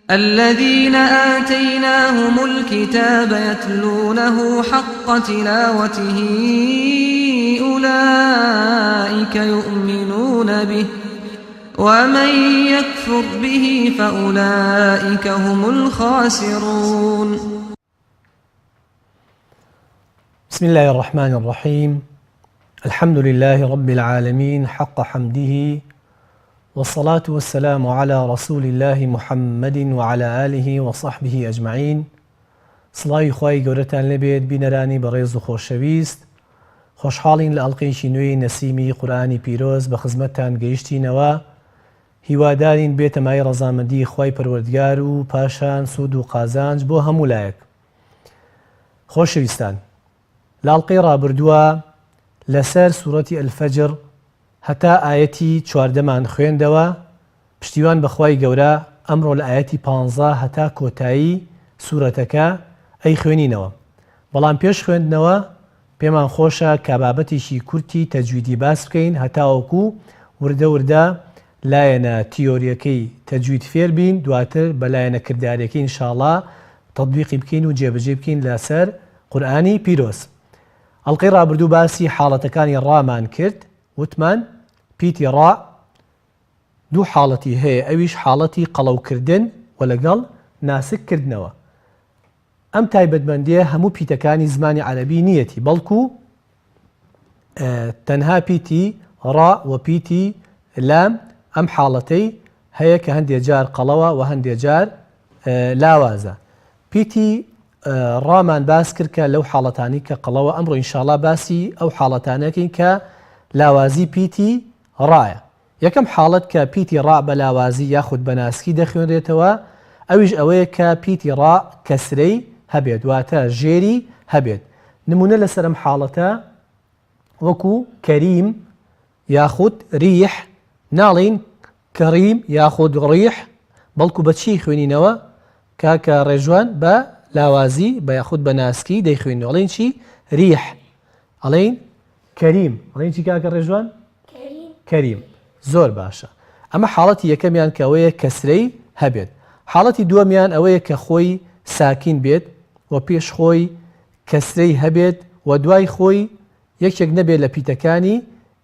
الذين آتيناهم الكتاب يتلونه حق تلاوته أولئك يؤمنون به ومن يكفر به فأولئك هم الخاسرون. بسم الله الرحمن الرحيم. الحمد لله رب العالمين حق حمده، والصلاة والسلام على رسول الله محمد وعلى آله وصحبه أجمعين. سڵاوی خوای گەورەتان لەبێت بینەرانی بەڕێز و خۆشەویست، خۆشحاڵین لە ئەڵقەیەکی نوێی نەسیمی قورئانی پیرۆز بە خزمەتتان گەیشتینەوە. هیوادارین بێتە مای ڕەزامەندی خوای پەروەردگار و پاشان سوود و قازانج بۆ هەموو لایەک. خۆشەویستان، لە ئەڵقەی ڕابردووە لەسەر سوورەتی ئەلفەجر هەتا ئایەتی 14مان خوێندەوە. پشتیوان بەخوای گەورە ئەمڕۆ لە ئایەتی 15 هەتا کۆتایی سوورەتەکە ئەی خوێنینەوە. بەڵام پێش خوێندنەوە پێمان خۆشە کە بابەتێکی کورتی تەجویدی باس بکەین هەتاوەکو وردە وردە لایەنە تیۆریەکەی تەجوید فێر بین، دواتر بە لایەنە کردارەکەی ئینشاڵڵا تەطبیقی بکەین و جێبەجێ بکەین لەسەر قورئانی پیرۆز. ئەڵقەی ڕابردوو باسی حاڵەتەکانی ڕامان کرد. وتمان پیتی ڕا دوو حاڵەتی هەیە، ئەویش حاڵەتی قەڵەوکردن و لەگەڵ ناسککردنەوە. ئەم تایبەتمەندیە هەموو پیتەکانی زمانی عەرەبی نیەتی، بەڵکو تەنها پیتی ڕا و پیتی لام ئەم حاڵەتەی هەیە کە هەندێک جار قەڵەوە و هەندێک جار لاوازە. پیتی ڕامان باس کرد کە لەو حاڵەتانی کە قەڵەوە، ئەمڕۆ ئینشاڵڵا باسی ئەو حاڵەتانەکەین کە لاوازی پیتی ڕایە. یەکەم حاڵەت کە پیتی ڕا بە لاوازی یاخود بە ناسکی دەخوێنرێتەوە، ئەویش ئەوەیە کە پیتی ڕا کەسرەی هەبێت، واتە ژێری هەبێت. نمونە لەسەر ئەم حاڵەتە وەکو کەریم یاخود ریح، ناڵین کەریم یاخود ڕیح، بەڵکو بە چی خوێنینەوە؟ کاکە ڕێژوان بە لاوازی بە یاخود بە ناسکی دەیخوێنەوە. ئەڵێن چی؟ ریح. ئەڵێن کەریم. ئەڵێن چی کاکە ڕێژوان؟ کەریم. زۆر باشە. ئەمە حاڵەتی یەکەمیان کە ئەوەیە کەسرەی هەبێت. حاڵەتی دووەمیان ئەوەیە کە خۆی ساکین بێت و پێش خۆی کەسرەی هەبێت و دوای خۆی یەکێک نەبێت لە پیتەکانی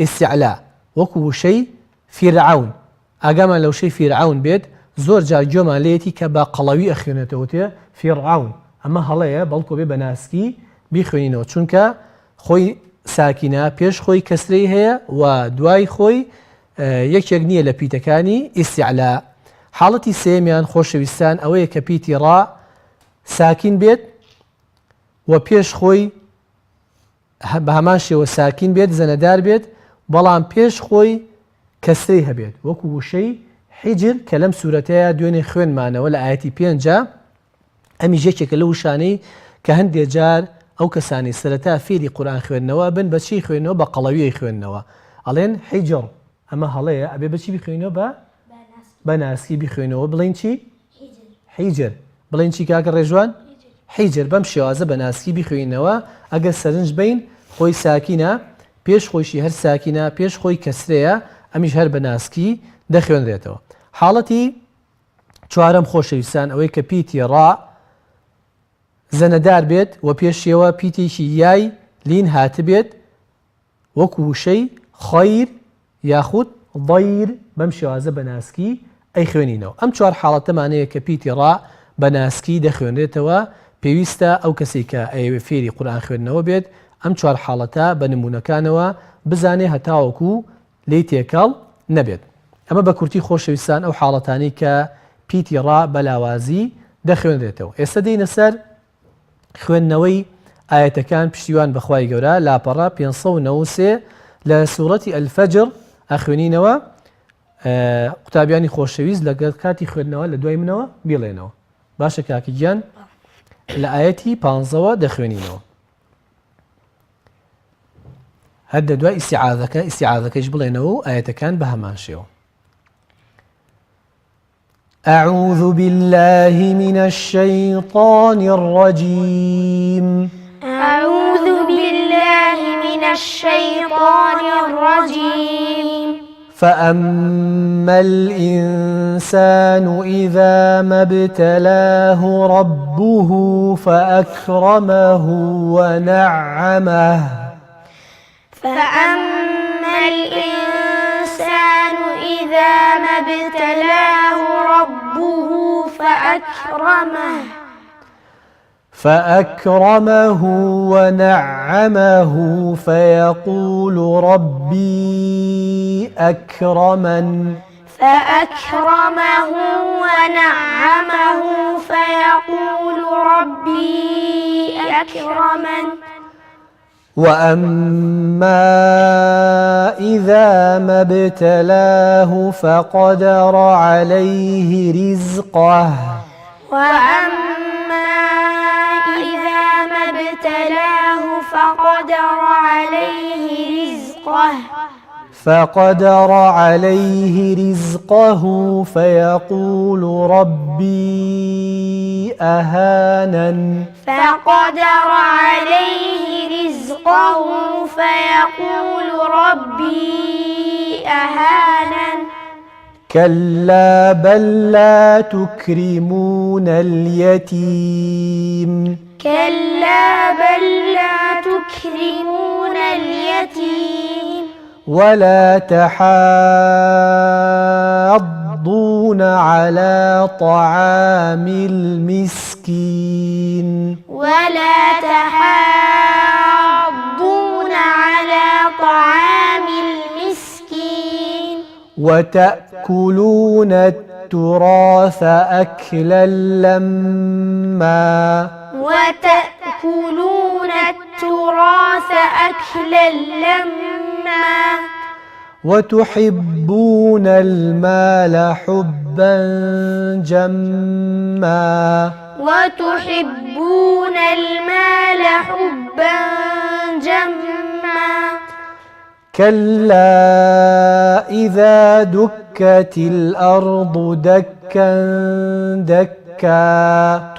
ئیستیعلا، وەکو وشەی فیرعون. ئاگامان لە وشەی فیرعون بێت، زۆر جار گوێمان لێتی کە بە قەڵەوی ئەخوێنێتەوە تێ فیرعون. ئەمە هەڵەیە، بەڵکو بێ بە ناسکی بیخوێنینەوە، چونکە خۆی ساکینە، پێش خۆی کەسرەی هەیە و دوای خۆی یەکێک نییە لە پیتەکانی ئیستیعلا. حاڵەتی سێمیان خۆشەویستان ئەوەیە کە پیتی ڕا ساکین بێت و پێش خۆی بە هەمان شێوە ساکین بێت، زەنەدار بێت، بەڵام پێش خۆی کەسرەی هەبێت، وەکو وشەی حیجر کە لەم سوورەتەیە دوێنێ خوێنمانەوە لە ئایەتی 5. ئەمیش یەکێکە لە وشانەی کە هەندێک جار ئەو کەسانی سەرەتا فێری قورئان خوێندنەوە بن بە چی خوێنەوە؟ بە قەڵەویی خوێندنەوە. ئەڵێن حیجر، ئەمە هەڵەیە، ئەبێ بە چی بخوێنەوە؟ بە ناسکی بخوێنەوە. بڵێن چی؟ حیجر. بڵێن چی کاکە ڕێژوان؟ حیجر. بەم شێوازە بە ناسکی بخوێنەوە. ئەگەر سەرنج بین خۆی ساکینە، پێش خۆشی هەر ساکینە، پێش خۆی کەسرەیە، ئەمیش هەر بە ناسکی دەخوێنرێتەوە. حاڵەتی چوارەم خۆشەویستان ئەوەی کە پیتی ڕا زەنەدار بێت و پێشەوە پیتێکی یای لین هاتبێت، وەکو وشەی خەیر یاخود ضەیر، بەم شێوازە بە ناسکی ئەی خوێنینەوە. ئەم چوار حاڵەتەمانەیە کە پیتی ڕا بە ناسکی دەخوێنرێتەوە. پێویستە ئەو کەسی کە ئەوێ فێری قورئان خوێندنەوە بێت ئەم چوار حاڵەتە بە نمونونەکانەوە بزانێ هەتاوەکو لی تێکەڵ نەبێت. ئەمە بە کورتی خۆشەویستان ئەو حاڵەتانی کە پیتی ڕا بە لاوازی دەخوێنرێتەوە. ئێستا دێینە سەر خوێندنەوەی ئاەتەکان. پشتیوان بەخوای گەورە لاپەڕە 593 لە سوورەتی ئەلفەجر ئەخوێنینەوە. قوتابیانی خۆشەویست لەگەڵ کاتی خوێندنەوە لە دوای منەوە بیڵێنەوە. باشە کاکی گیان، لە ئاەتی 15ەوە دەخوێنینەوە. هەر لە دوای ئیستیعاذەکەیش بڵێنەوە و ئاەتەکان بە هەمان شێوە. أعوذ بالله من الشيطان الرجيم. أعوذ بالله من الشيطان الرجيم. فأما الإنسان إذا ما ابتلاه ربه فأكرمه ونعمه فأما الإنسان إذا ما ابتلاه ربه فأكرمه ونعمه فيقول ربي أكرمن فيقول ربي أكرمن وأما إذا ما ابتلاه فقدر عليه رزقه فقدر عليه رزقه فيقول ربي أهانن كلا بل لا تكرمون اليتيم ولا تحاضون على طعام المسكين وتأكلون التراث أكلا لما وتحبون المال حبا جما كلا إذا دكت الأرض دكا دكا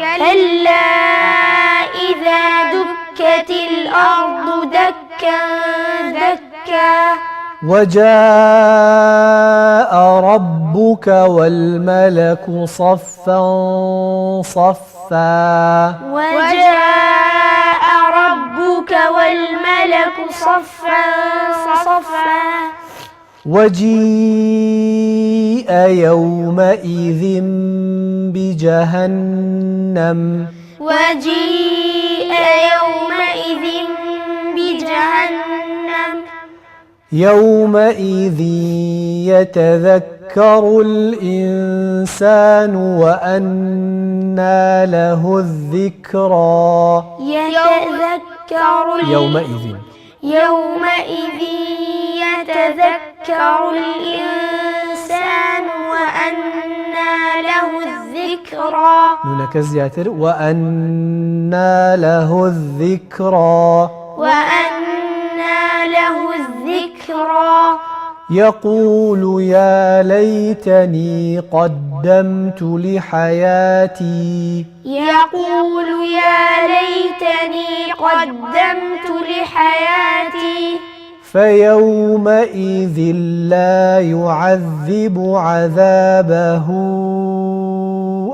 وجاء ربك والملك صفا صفا وجيء يومئذ بجهنم يومئذ يتذكر الإنسان وأنى له الذكرى يومئذ يتذكر الإنسان وأنى له الذكرى نونك زياتر وأنى له الذكرى يقول يا ليتني قدمت لحياتي فيومئذ لا يعذب عذابه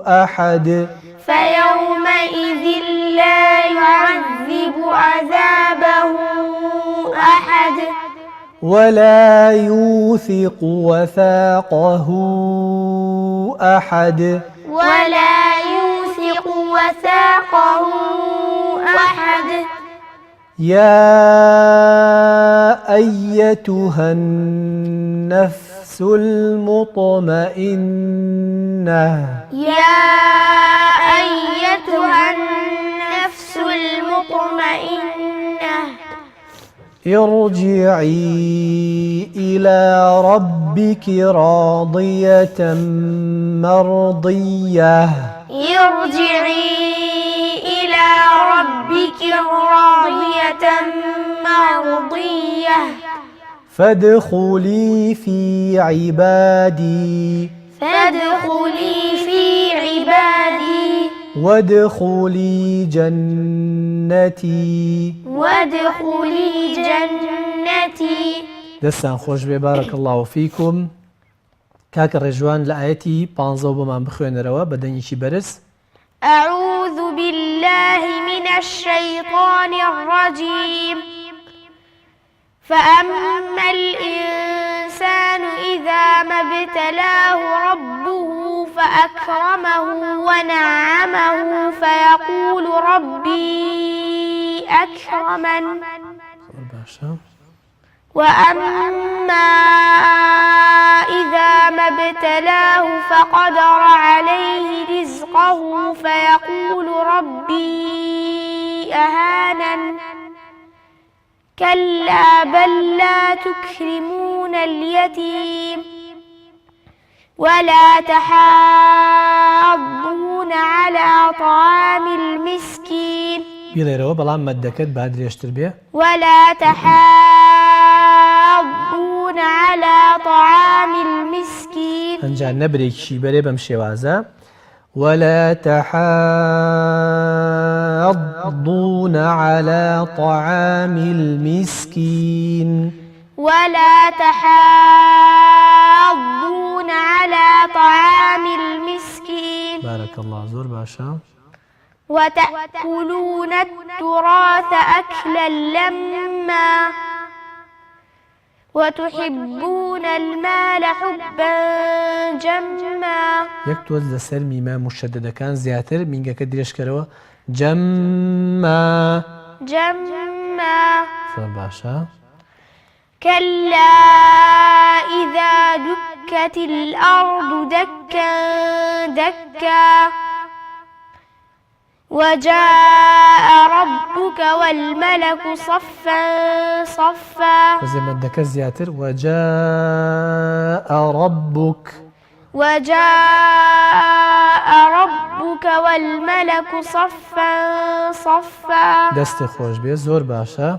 أحد ولا يوثق وثاقه أحد يا أيتها النفس المطمئنة ارجعي إلى ربك راضية مرضية فادخلي في عبادي وادخلي جنتي دەستان خۆش بێ بارەکە الله فیکم. کاکە ڕێژوان لە ئاەتی 15 بۆمان بخوێنەرەوە بە دەنگێکی بەرز. أعوذ بالله من الشيطان الرجيم فأما الإنسان إذا ما ابتلاه ربه فأكرمه ونعمه فيقول ربي أكرمن وأما إذا ما ابتلاه فقدر عليه رزقه فيقول ربي أهانن كلا بل لا تكرمون اليتيم ولا تحاضون على طعام المسكين بیڵێرەوە بەڵام مەدەکەت با درێژتر بێ. ولا تحاضون على طعام المسكين ئەنجان نەبرێکیشی بەرێ بەم شێوازە. ولا تحاضون على طعام المسكين ولا تحاضون على طعام المسكين بارك الله زۆر باشە. وتأكلون التراث أكلا لما وتحبون المال حبا جما. یەک تۆز لەسەر میمە مشەددەکان زیاتر مینگەکە درێژکەرەوە. جەمما زۆر باشە. كلا إذا دكت الأرض دكا دكا وجاء ربك والملك صفا صفا. وزي مەدەکە زیاتر. وجاء ربك والملك صفا صفا. دەستی خۆش بێ زۆر باشە.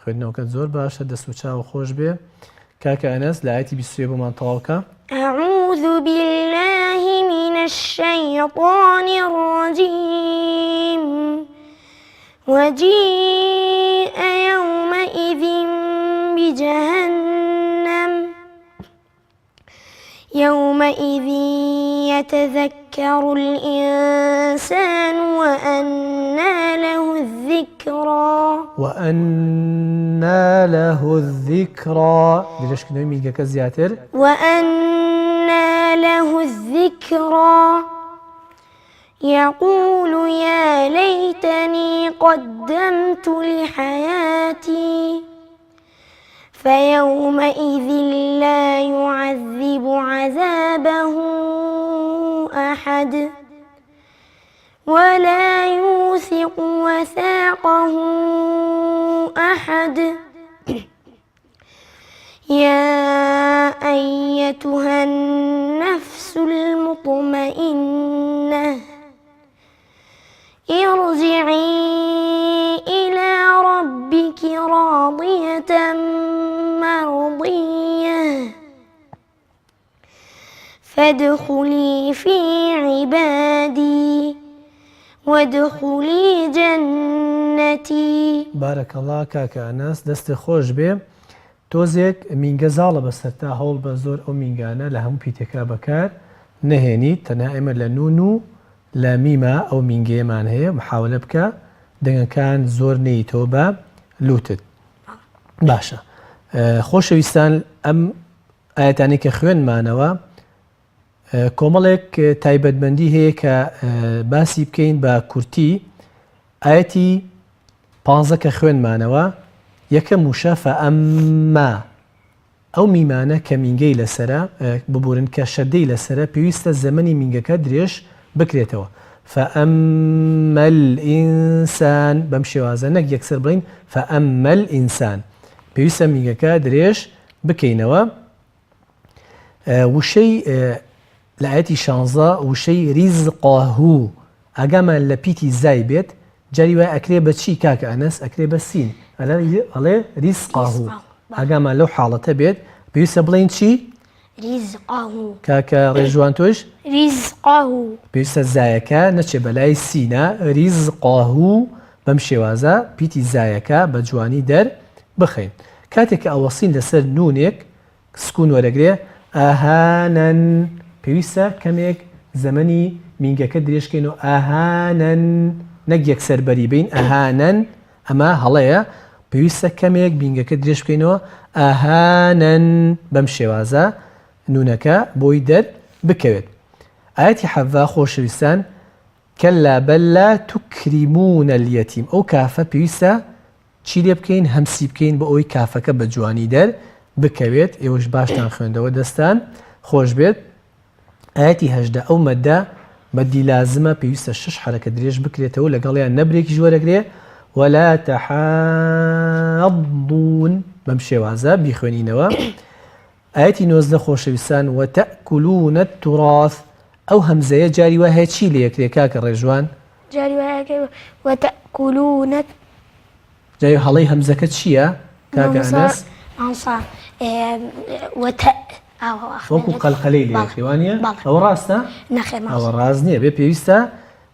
خوێندنەوەکەت زۆر باشە. دەست و چاو خۆش بێ. کاکە ئەنەس لە ئاەتی 23 بۆمان تەواوکە. أعوذ بالله من الشيطان الرجيم وجيء يومئذ بجهنم يومئذ يتذكر الإنسان وأنى له الذكرى درێژ کردنەوەی میلگەکە زیاتر. وأنى له الذكرى يقول يا ليتني قدمت لحياتي فيومئذ لا يعذب عذابه أحد ولا يوثق وثاقه أحد. يا أيتها النفس المطمئنة ارجعي إلى ربك راضية مرضية فادخلي في عبادي وادخلي جنتي. بارك الله کاکە ئەنەس دەستی خۆش بێ. تۆزێک مینگە زاڵە بەسەرتا هەوڵ بە زۆر ئەو مینگانە لە هەموو پیتەکە بەکار نەهێنیت. تەنها ئێمە لە نون و لە میمە ئەو مینگەیەمان هەیە محاولە بکە دەنگەکان زۆر نەیتەوە بە لوتت. باشە خۆشەویستان ئەم ئاەتانی کە خوێنمانەوە کۆمەڵێک تایبەتمەندی هەیە کە باسی بکەین بە کورتی. ئاەتی 15 کە خوێنمانەوە یەکەم وشە فەئەمما ئەو میمانە کە مینگەی لەسرە ببورن کە شەدەی لەسرە پێویستە زەمەنی مینگەکە درێژ بکرێتەوە. فەئەممە الئینسان بەم شێوازە نەک یەکسەر بڵین فەئەممە الئینسان پێویستە مینگەکە درێژ بکەینەوە. وشەی لە ئاەتی 16 وشەی ریزقەهو ئەگەمان لە پیتی زای بێت جاری وای ئەکرێ بە چی کاکە ئەنەس؟ ئەکرێ بە سین ئەڵێ ریزقەهو. ئەگەمان لەو حاڵەتە بێت پێویستە بڵین چی؟ ریزقەهو. کاکە ڕێژوان تۆش ریزقەهو پێویستە زایەکە نەچێ بەلای سینە. ریزقەهو بەم شێوازە پیتی زایەکە بە جوانی دەر بخەین. کاتێک ئەوەسین لەسەر نونێک سکون وەرەگرێ ئاهانەن پێویستە کەمێک زەمەنی مینگەکە درێژکەینەوە ئاهانەن نەک یەکسەر بەری بین ئاهانەن ئەمە هەڵەیە پێویستە کەمێک بینگەکە درێژ بکەینەوە ئاهانەن بەم شێوازە نونەکە بۆی دەر بکەوێت. ئاەتی حەڤا خۆشەویستان کەلا بەل لا توکریمونە اليەتیم ئەو کافە پێویستە چی لێ بکەین هەمسی بکەین بە ئەوی کافەکە بە جوانی دەر بکەوێت. ئێوەش باشتان خوێندەوە دەستان خۆش بێت. ئاەتی هەژدە ئەو مەدە مەدی لازمە پێویستە 6 حرەکە درێژ بکرێتەوە لەگەڵیان نەبرێکی ژوەرەگرێ ولا تحاضون بەم شێوازە بیخوێنینەوە. ئاەتی 19 خۆشەویستان وتأكلون التراث ئەو هەمزەیە جاری وا هەیە چی لە یەکرێ کاکە ڕێژوان جاري وهكذا وتأكلون جای هەڵەی هەمزەکە چییە کاکە ئەنەس منصار وتأ وەکو قەلقەلەی لە یەکێوانە ئەوە ڕاستە نخير ئەوە ڕاز نییە بێ پێویستە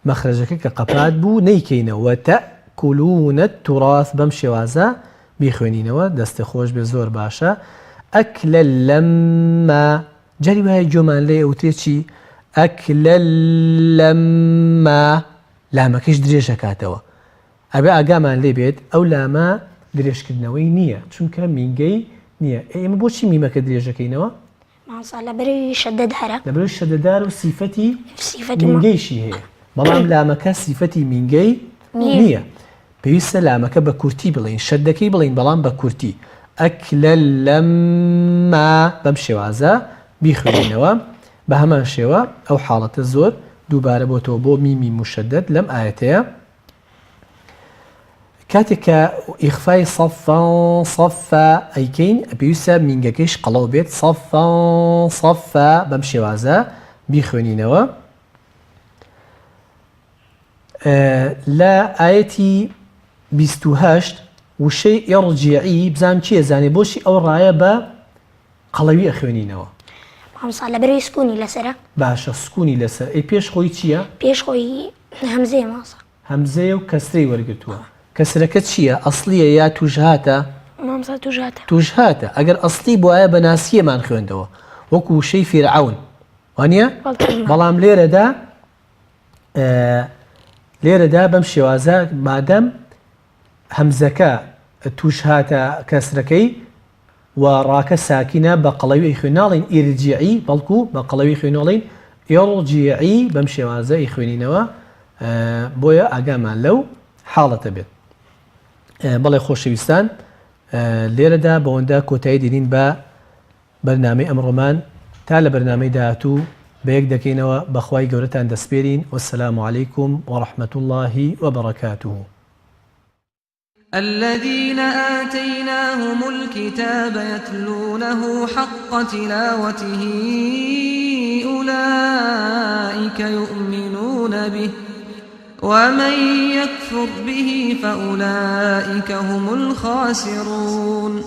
مەخرەجەکە کە قەپات بوو نەیکەینەوە وتأكلون التراث بەم شێوازە بیخوێنینەوە دەستە خۆش بێ زۆر باشە. ئەکلە لەمما جاری وایە جۆمان لێ ئەوترێ چی ئەکلە لەمما لامەکەش درێژەکاتەوە ئەبێ ئاگامان لێ بێت ئەو لامە درێژکردنەوەی نییە چونکە مینگەی نییە. ئێمە بۆچی میمەکە درێژەکەینەوە منصار لبري شدد هرا لەبەر شەدەدار و سیفەتی صفة مینگەیشی هەیە بەڵام لامەکە سیفەتی مینگەی نییە پێویستە لامەکە بە کورتی بڵین شەدەکەی بڵین بەڵام بە کورتی ئەکلە لەمما بەم شێوازە بیخوێنینەوە. بە هەمان شێوە ئەو حاڵەتە زۆر دووبارە بۆتەوە بۆ میمی مشەدەد لەم ئاەتەیە کاتێک کە ئیخفای سەفا ئەیکەین پێویستە مینگەکەیش قەڵەو بێت سەفا بەم شێوازە بیخوێنینەوە. لە ئاەتی 28 وشەی ئێڕجیعی بزانام چییە زانێ بۆشی ئەو ڕایە بە قەڵەوی ئەخوێنینەوە منصار لبري سكوني لسرا باشە سکونی لەسەر ئەی پێش خۆی چییە بيش خوي همزة منصار هەمزەیە و کەسرەی وەرگتووە کەسرەکە چییە ئەسلیە یا توش هاتە منصار توجاته توش هاتە ئەگەر ئەسلی بۆ وایە بە ناسیەمان خوێندەوە وەکو وشەی فیرعەون وانە بەڵام لێرەدا بەم شێوازە مادەم هەمزەکە توش هاتە کەسرەکەی و ڕاکە ساکینە بە قەڵەوی خوێناڵین ئیرجیعی بەڵکو بە قەڵەوی خوێناڵین ئێڕجیعی بەم شێوازە خوێنینەوە بۆیە ئاگامان لەو حاڵەتە بێت. بەڵێ خۆشەویستان لێرەدا بەوەندا کۆتایی دێنین بە بەرنامەی ئەمڕۆمان تا لە بەرنامەی داهاتوو بە یەک دەکەینەوە بەخوای گەورەتان دەسپێرین وەسەلام عەلەیکوم وەڕەحمەتوڵڵاهی وەبەڕەکاتوه. الذين آتيناهم الكتاب يتلونه حق تلاوته أولئك يؤمنون به ومن يكفر به فأولئك هم الخاسرون.